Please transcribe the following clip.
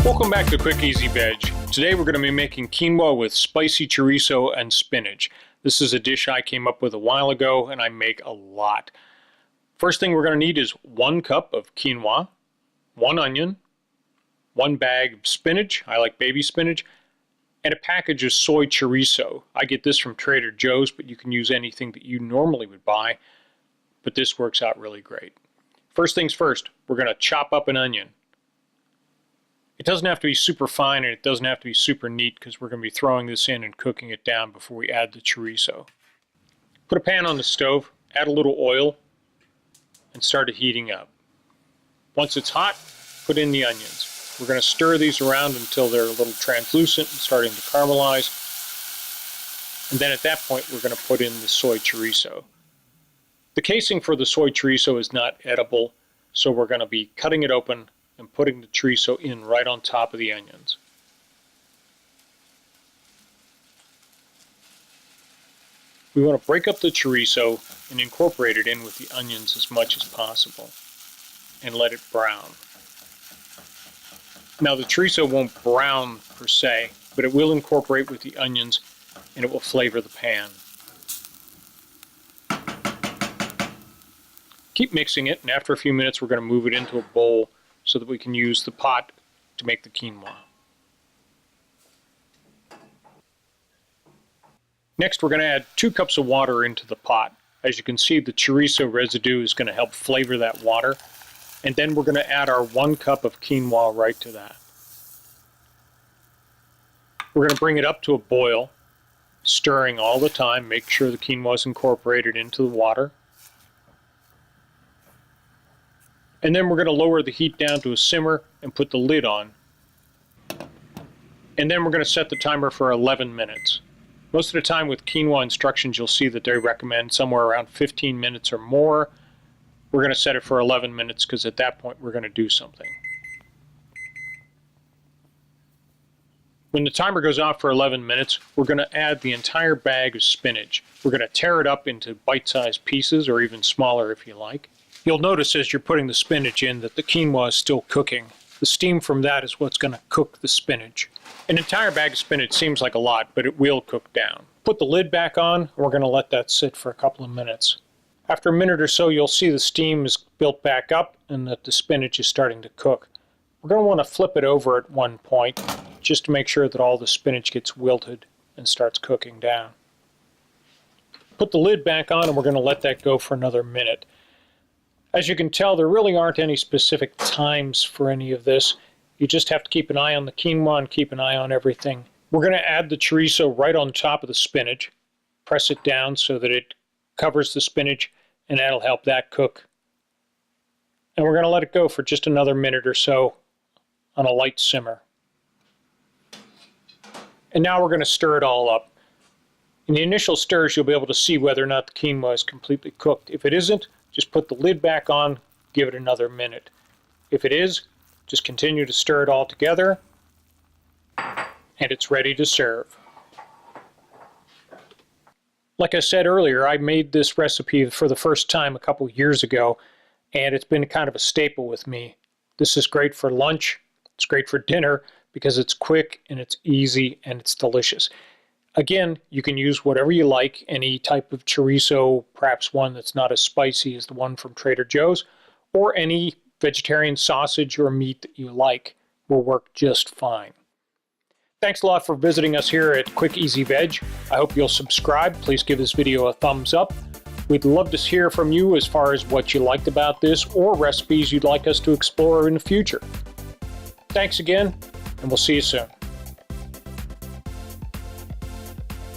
Welcome back to Quick Easy Veg. Today we're going to be making quinoa with spicy chorizo and spinach. This is a dish I came up with a while ago and I make a lot. First thing we're going to need is 1 cup of quinoa, 1 onion, 1 bag of spinach, I like baby spinach, and a package of soy chorizo. I get this from Trader Joe's, but you can use anything that you normally would buy, but this works out really great. First things first, we're going to chop up an onion. It doesn't have to be super fine and it doesn't have to be super neat because we're going to be throwing this in and cooking it down before we add the chorizo. Put a pan on the stove, add a little oil, and start it heating up. Once it's hot, put in the onions. We're going to stir these around until they're a little translucent and starting to caramelize. And then at that point, we're going to put in the soy chorizo. The casing for the soy chorizo is not edible, so we're going to be cutting it open and putting the chorizo in right on top of the onions. We want to break up the chorizo and incorporate it in with the onions as much as possible and let it brown. Now the chorizo won't brown per se, but it will incorporate with the onions and it will flavor the pan. Keep mixing it, and after a few minutes we're going to move it into a bowl so that we can use the pot to make the quinoa. Next, we're going to add 2 cups of water into the pot. As you can see, the chorizo residue is going to help flavor that water. And then we're going to add our 1 cup of quinoa right to that. We're going to bring it up to a boil, stirring all the time, make sure the quinoa is incorporated into the water. And then we're going to lower the heat down to a simmer and put the lid on. And then we're going to set the timer for 11 minutes. Most of the time with quinoa instructions, you'll see that they recommend somewhere around 15 minutes or more. We're going to set it for 11 minutes because at that point we're going to do something. When the timer goes off for 11 minutes, we're going to add the entire bag of spinach. We're going to tear it up into bite-sized pieces, or even smaller if you like. You'll notice as you're putting the spinach in that the quinoa is still cooking. The steam from that is what's going to cook the spinach. An entire bag of spinach seems like a lot, but it will cook down. Put the lid back on, and we're going to let that sit for a couple of minutes. After a minute or so, you'll see the steam is built back up and that the spinach is starting to cook. We're going to want to flip it over at one point just to make sure that all the spinach gets wilted and starts cooking down. Put the lid back on, and we're going to let that go for another minute. As you can tell, there really aren't any specific times for any of this. You just have to keep an eye on the quinoa and keep an eye on everything. We're going to add the chorizo right on top of the spinach. Press it down so that it covers the spinach, and that'll help that cook. And we're going to let it go for just another minute or so on a light simmer. And now we're going to stir it all up. In the initial stirs, you'll be able to see whether or not the quinoa is completely cooked. If it isn't, just put the lid back on, give it another minute. If it is, just continue to stir it all together, and it's ready to serve. Like I said earlier, I made this recipe for the first time a couple years ago, and it's been kind of a staple with me. This is great for lunch, it's great for dinner, because it's quick and it's easy and it's delicious. Again, you can use whatever you like, any type of chorizo, perhaps one that's not as spicy as the one from Trader Joe's, or any vegetarian sausage or meat that you like will work just fine. Thanks a lot for visiting us here at Quick Easy Veg. I hope you'll subscribe. Please give this video a thumbs up. We'd love to hear from you as far as what you liked about this or recipes you'd like us to explore in the future. Thanks again, and we'll see you soon.